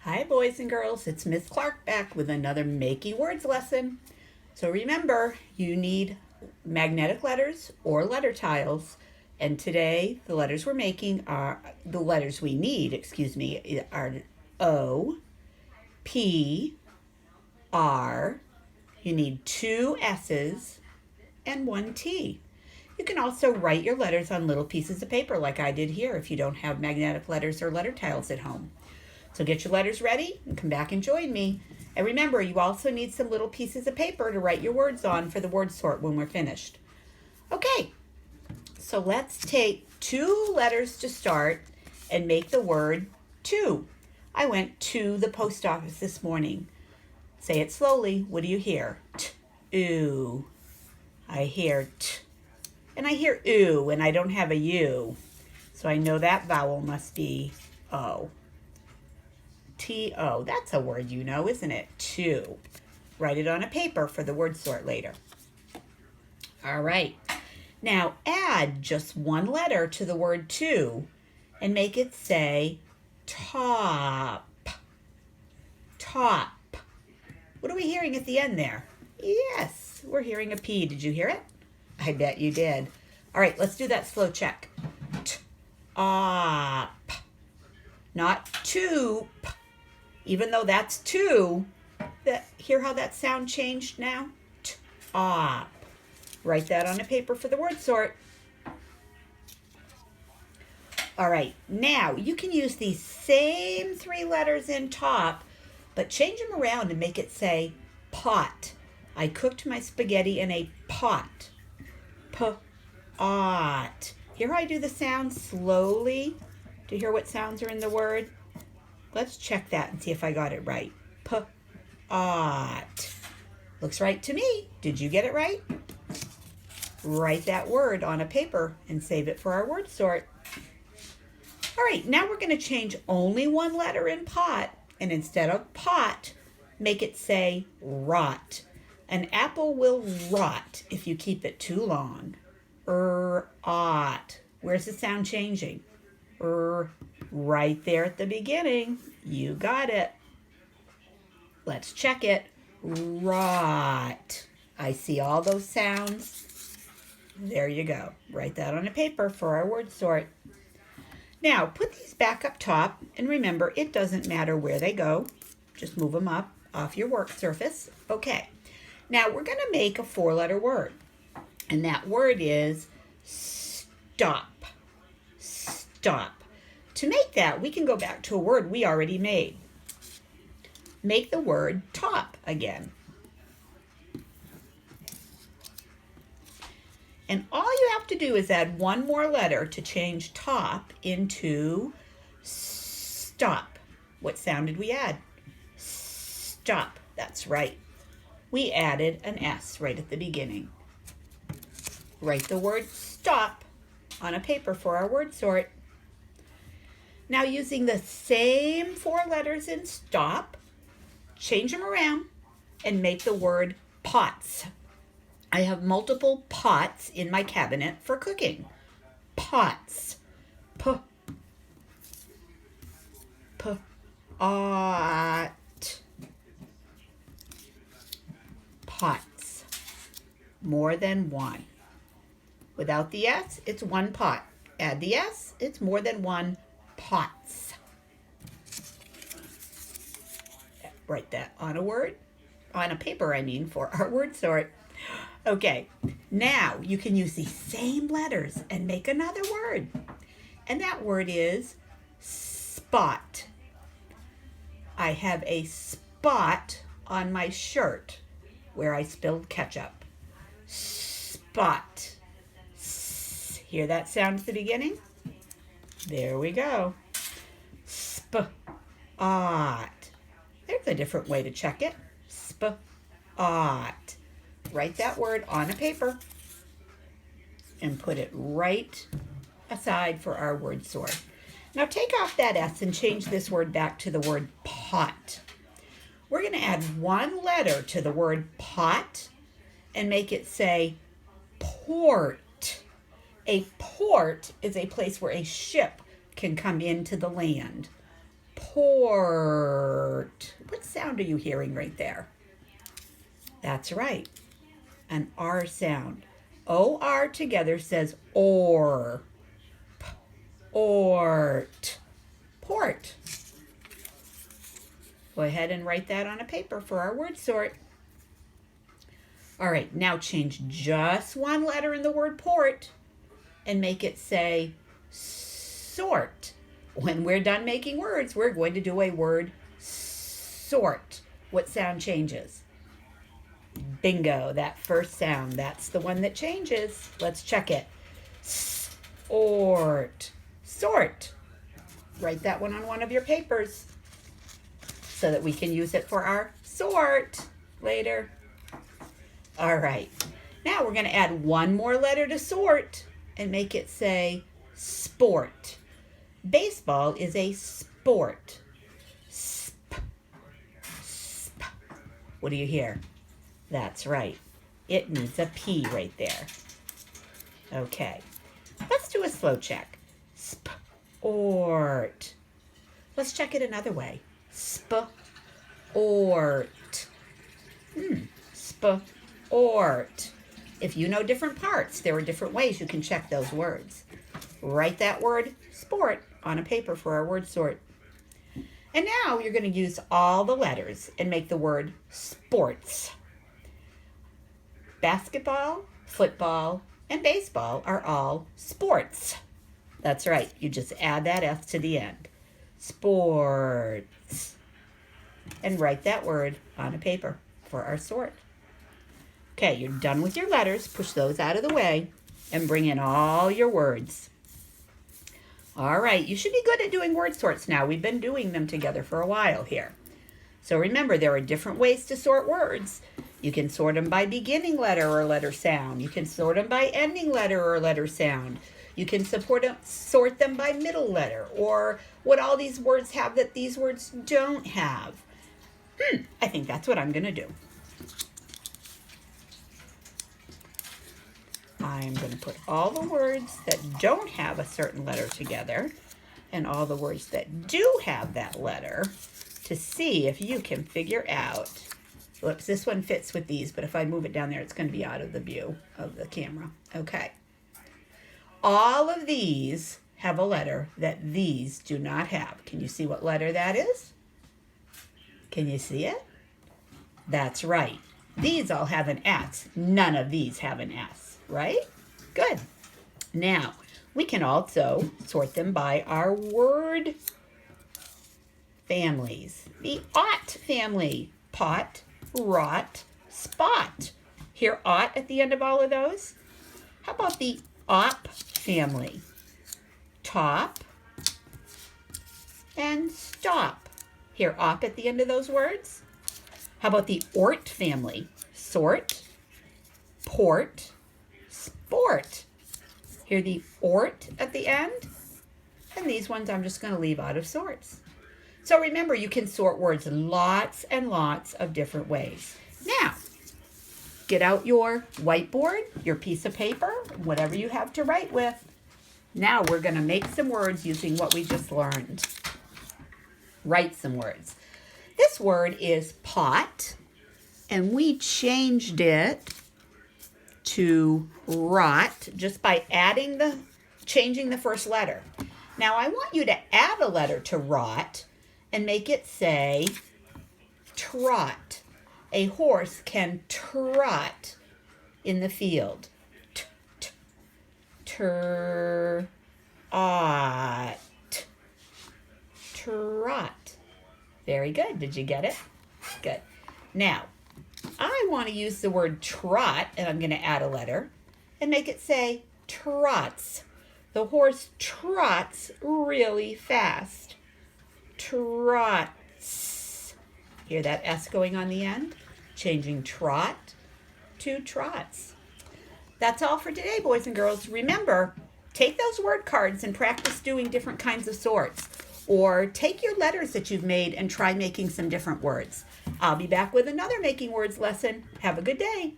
Hi, boys and girls. It's Miss Clark back with another Making Words lesson. So remember, you need magnetic letters or letter tiles. And today, the letters we're making are the letters we need, are O, P, R. You need two S's and one T. You can also write your letters on little pieces of paper like I did here if you don't have magnetic letters or letter tiles at home. So get your letters ready and come back and join me. And remember, you also need some little pieces of paper to write your words on for the word sort when we're finished. Okay, so let's take two letters to start and make the word to. I went to the post office this morning. Say it slowly. What do you hear? T-oo. I hear t. And I hear oo, and I don't have a U. So I know that vowel must be O. T-O. That's a word you know, isn't it? To. Write it on a paper for the word sort later. All right. Now add just one letter to the word to and make it say top. Top. What are we hearing at the end there? Yes, we're hearing a P. Did you hear it? I bet you did. All right, let's do that slow check. T-op. Not toop. Even though that's two, hear how that sound changed now? T-op. Write that on a paper for the word sort. All right, now you can use these same three letters in top, but change them around and make it say pot. I cooked my spaghetti in a pot. Pot. Hear how I do the sound slowly to hear what sounds are in the word? Let's check that and see if I got it right. Pot. Looks right to me. Did you get it right? Write that word on a paper and save it for our word sort. All right, now we're going to change only one letter in pot, and instead of pot, make it say rot. An apple will rot if you keep it too long. Ot. Where's the sound changing? Right there at the beginning. You got it. Let's check it. Rot. I see all those sounds. There you go. Write that on a paper for our word sort. Now, put these back up top, and remember, it doesn't matter where they go. Just move them up off your work surface. Okay. Now, we're going to make a four-letter word, and that word is stop. Stop. To make that, we can go back to a word we already made. Make the word top again. And all you have to do is add one more letter to change top into stop. What sound did we add? Stop. That's right. We added an S right at the beginning. Write the word stop on a paper for our word sort. Now using the same four letters in stop, change them around and make the word pots. I have multiple pots in my cabinet for cooking. Pots. Pot. Pots. More than one. Without the S, it's one pot. Add the S, it's more than one pots. Write that on a paper, for our word sort. Okay, now you can use these same letters and make another word. And that word is spot. I have a spot on my shirt where I spilled ketchup. Spot. Hear that sound at the beginning? There we go. Spot. There's a different way to check it. Spot. Write that word on a paper and put it right aside for our word sort. Now take off that S and change this word back to the word pot. We're going to add one letter to the word pot and make it say port. A port is a place where a ship can come into the land. Port. sound are you hearing right there? That's right, an R sound. O-R together says or. Ort. Port. Go ahead and write that on a paper for our word sort. All right, now change just one letter in the word port and make it say sort. When we're done making words, we're going to do a word sort. What sound changes? Bingo, that first sound. That's the one that changes. Let's check it. Sort. Sort. Write that one on one of your papers so that we can use it for our sort later. All right. Now we're going to add one more letter to sort and make it say sport. Baseball is a sport. Sp. Sp. What do you hear? That's right. It needs a P right there. Okay. Let's do a slow check. Sport. Let's check it another way. Sport. Sport. If you know different parts, there are different ways you can check those words. Write that word sport on a paper for our word sort. And now you're going to use all the letters and make the word sports. Basketball, football, and baseball are all sports. That's right. You just add that S to the end. Sports. And write that word on a paper for our sort. Okay, you're done with your letters. Push those out of the way and bring in all your words. All right, you should be good at doing word sorts now. We've been doing them together for a while here. So remember, there are different ways to sort words. You can sort them by beginning letter or letter sound. You can sort them by ending letter or letter sound. You can sort them by middle letter or what all these words have that these words don't have. I think that's what I'm going to do. I'm going to put all the words that don't have a certain letter together and all the words that do have that letter to see if you can figure out. Whoops, this one fits with these, but if I move it down there, it's going to be out of the view of the camera. Okay. All of these have a letter that these do not have. Can you see what letter that is? Can you see it? That's right. These all have an S. None of these have an S, right? Good. Now, we can also sort them by our word families. The ought family. Pot, rot, spot. Hear ought at the end of all of those? How about the op family? Top and stop. Hear op at the end of those words? How about the ort family? Sort, port, sport. Hear the ort at the end? And these ones I'm just going to leave out of sorts. So remember, you can sort words lots and lots of different ways. Now, get out your whiteboard, your piece of paper, whatever you have to write with. Now we're going to make some words using what we just learned. Write some words. This word is pot, and we changed it to rot just by changing the first letter. Now I want you to add a letter to rot and make it say trot. A horse can trot in the field. Trot. Very good. Did you get it? Good. Now, I want to use the word trot, and I'm going to add a letter and make it say trots. The horse trots really fast. Trots. Hear that S going on the end? Changing trot to trots. That's all for today, boys and girls. Remember, take those word cards and practice doing different kinds of sorts. Or take your letters that you've made and try making some different words. I'll be back with another Making Words lesson. Have a good day.